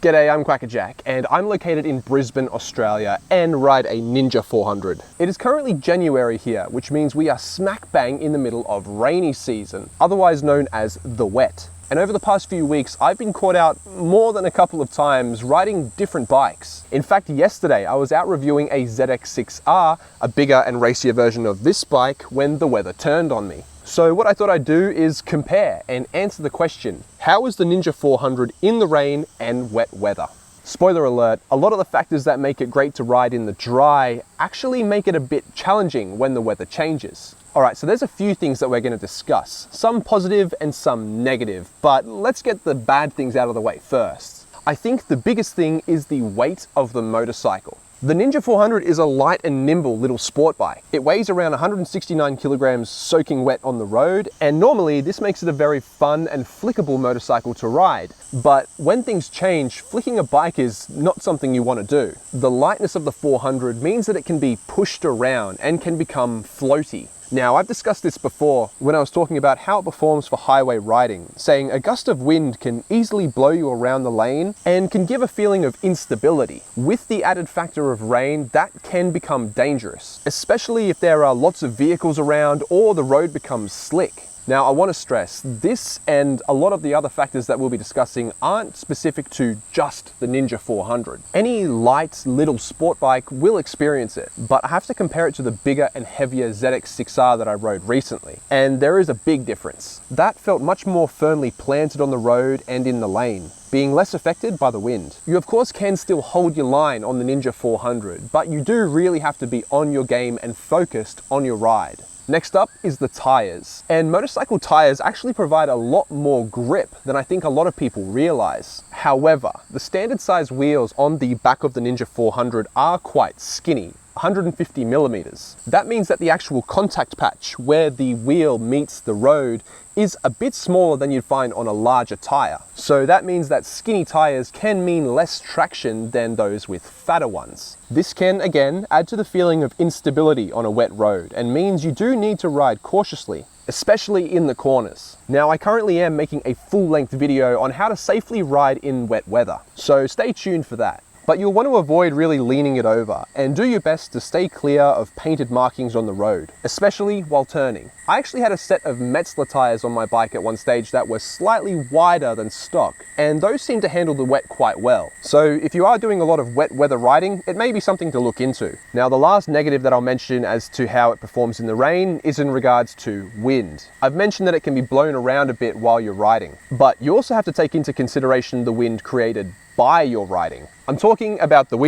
G'day, I'm Kwackajack, and I'm located in Brisbane, Australia, and ride a Ninja 400. It is currently January here, which means we are smack bang in the middle of rainy season, otherwise known as the wet. And over the past few weeks, I've been caught out more than a couple of times riding different bikes. In fact, yesterday I was out reviewing a ZX6R, a bigger and racier version of this bike, when the weather turned on me. So what I thought I'd do is compare and answer the question, how is the Ninja 400 in the rain and wet weather? Spoiler alert, a lot of the factors that make it great to ride in the dry actually make it a bit challenging when the weather changes. Alright, so there's a few things that we're going to discuss, some positive and some negative, but let's get the bad things out of the way first. I think the biggest thing is the weight of the motorcycle. The Ninja 400 is a light and nimble little sport bike. It weighs around 169 kilograms soaking wet on the road, and normally this makes it a very fun and flickable motorcycle to ride. But when things change, flicking a bike is not something you want to do. The lightness of the 400 means that it can be pushed around and can become floaty. Now, I've discussed this before when I was talking about how it performs for highway riding, saying a gust of wind can easily blow you around the lane and can give a feeling of instability. With the added factor of rain, that can become dangerous, especially if there are lots of vehicles around or the road becomes slick. Now, I want to stress, this and a lot of the other factors that we'll be discussing aren't specific to just the Ninja 400. Any light little sport bike will experience it, but I have to compare it to the bigger and heavier ZX6R that I rode recently. And there is a big difference. That felt much more firmly planted on the road and in the lane, being less affected by the wind. You of course can still hold your line on the Ninja 400, but you do really have to be on your game and focused on your ride. Next up is the tires. And motorcycle tires actually provide a lot more grip than I think a lot of people realize. However, the standard size wheels on the back of the Ninja 400 are quite skinny, 150 millimeters. That means that the actual contact patch where the wheel meets the road is a bit smaller than you'd find on a larger tire. So that means that skinny tires can mean less traction than those with fatter ones. This can, again, add to the feeling of instability on a wet road and means you do need to ride cautiously, especially in the corners. Now, I currently am making a full-length video on how to safely ride in wet weather, so stay tuned for that. But you'll want to avoid really leaning it over and do your best to stay clear of painted markings on the road, especially while turning. I actually had a set of Metzler tires on my bike at one stage that were slightly wider than stock, and those seem to handle the wet quite well. So if you are doing a lot of wet weather riding, it may be something to look into. Now, the last negative that I'll mention as to how it performs in the rain is in regards to wind. I've mentioned that it can be blown around a bit while you're riding, but you also have to take into consideration the wind created by your riding. I'm talking about the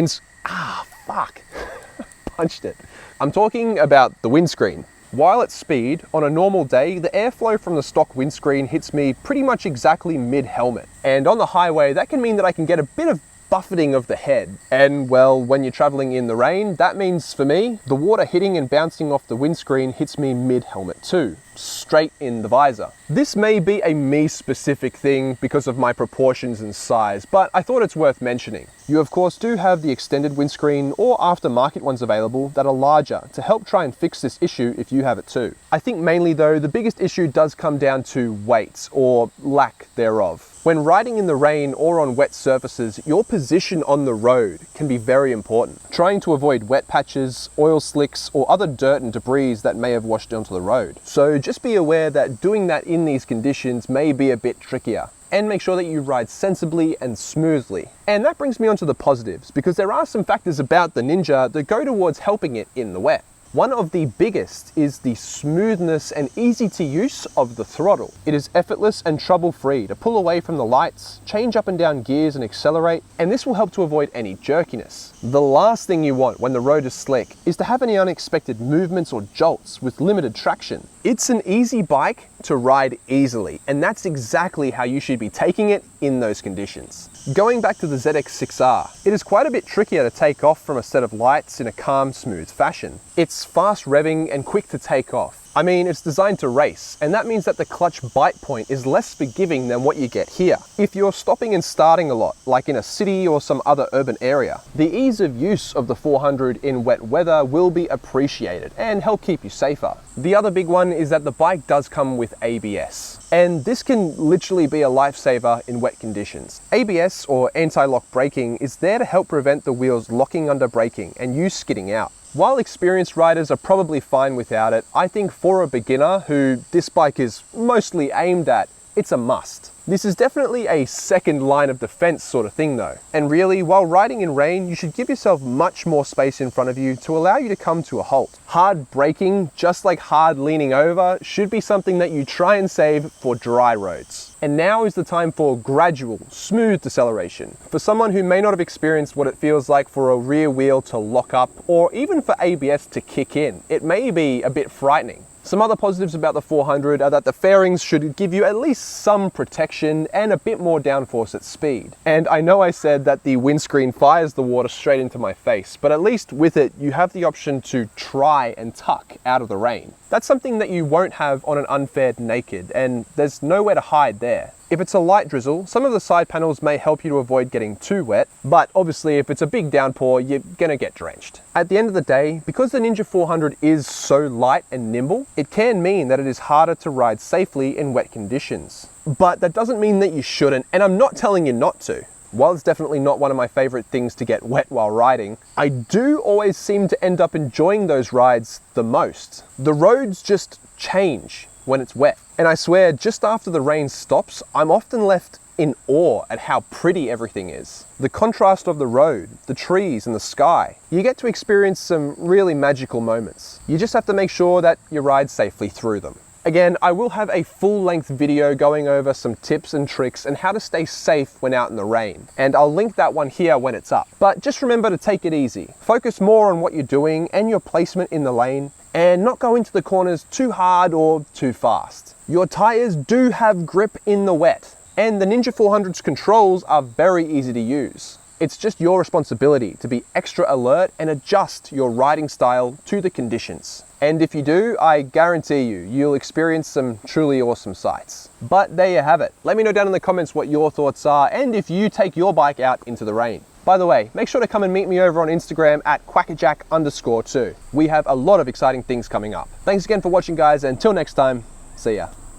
punched it. I'm talking about the windscreen. While at speed, on a normal day, the airflow from the stock windscreen hits me pretty much exactly mid-helmet. And on the highway, that can mean that I can get a bit of buffeting of the head. And well, when you're traveling in the rain, that means for me, the water hitting and bouncing off the windscreen hits me mid-helmet too, straight in the visor. This may be a me-specific thing because of my proportions and size, but I thought it's worth mentioning. You of course do have the extended windscreen or aftermarket ones available that are larger to help try and fix this issue if you have it too. I think mainly though, the biggest issue does come down to weight or lack thereof. When riding in the rain or on wet surfaces, your position on the road can be very important. Trying to avoid wet patches, oil slicks, or other dirt and debris that may have washed onto the road. So just be aware that doing that in these conditions may be a bit trickier. And make sure that you ride sensibly and smoothly. And that brings me on to the positives, because there are some factors about the Ninja that go towards helping it in the wet. One of the biggest is the smoothness and easy to use of the throttle. It is effortless and trouble-free to pull away from the lights, change up and down gears and accelerate, and this will help to avoid any jerkiness. The last thing you want when the road is slick is to have any unexpected movements or jolts with limited traction. It's an easy bike to ride easily, and that's exactly how you should be taking it in those conditions. Going back to the ZX6R, it is quite a bit trickier to take off from a set of lights in a calm, smooth fashion. It's fast revving and quick to take off, I mean, it's designed to race, and that means that the clutch bite point is less forgiving than what you get here. If you're stopping and starting a lot, like in a city or some other urban area, the ease of use of the 400 in wet weather will be appreciated and help keep you safer. The other big one is that the bike does come with ABS. And this can literally be a lifesaver in wet conditions. ABS, or anti-lock braking, is there to help prevent the wheels locking under braking and you skidding out. While experienced riders are probably fine without it, I think for a beginner who this bike is mostly aimed at, it's a must. This is definitely a second line of defense sort of thing though. And really, while riding in rain, you should give yourself much more space in front of you to allow you to come to a halt. Hard braking, just like hard leaning over, should be something that you try and save for dry roads. And now is the time for gradual, smooth deceleration. For someone who may not have experienced what it feels like for a rear wheel to lock up, or even for ABS to kick in, it may be a bit frightening. Some other positives about the 400 are that the fairings should give you at least some protection and a bit more downforce at speed. And I know I said that the windscreen fires the water straight into my face, but at least with it, you have the option to try and tuck out of the rain. That's something that you won't have on an unfaired naked, and there's nowhere to hide there. If it's a light drizzle, some of the side panels may help you to avoid getting too wet, but obviously if it's a big downpour, you're gonna get drenched. At the end of the day, because the Ninja 400 is so light and nimble, it can mean that it is harder to ride safely in wet conditions. But that doesn't mean that you shouldn't, and I'm not telling you not to. While it's definitely not one of my favorite things to get wet while riding, I do always seem to end up enjoying those rides the most. The roads just change when it's wet. And I swear, just after the rain stops, I'm often left in awe at how pretty everything is. The contrast of the road, the trees and the sky. You get to experience some really magical moments. You just have to make sure that you ride safely through them. Again, I will have a full-length video going over some tips and tricks and how to stay safe when out in the rain. And I'll link that one here when it's up. But just remember to take it easy. Focus more on what you're doing and your placement in the lane, and not go into the corners too hard or too fast. Your tires do have grip in the wet, and the Ninja 400's controls are very easy to use. It's just your responsibility to be extra alert and adjust your riding style to the conditions. And if you do, I guarantee you'll experience some truly awesome sights. But there you have it. Let me know down in the comments what your thoughts are and if you take your bike out into the rain. By the way, make sure to come and meet me over on Instagram at Kwackajack_2. We have a lot of exciting things coming up. Thanks again for watching, guys, and until next time, see ya.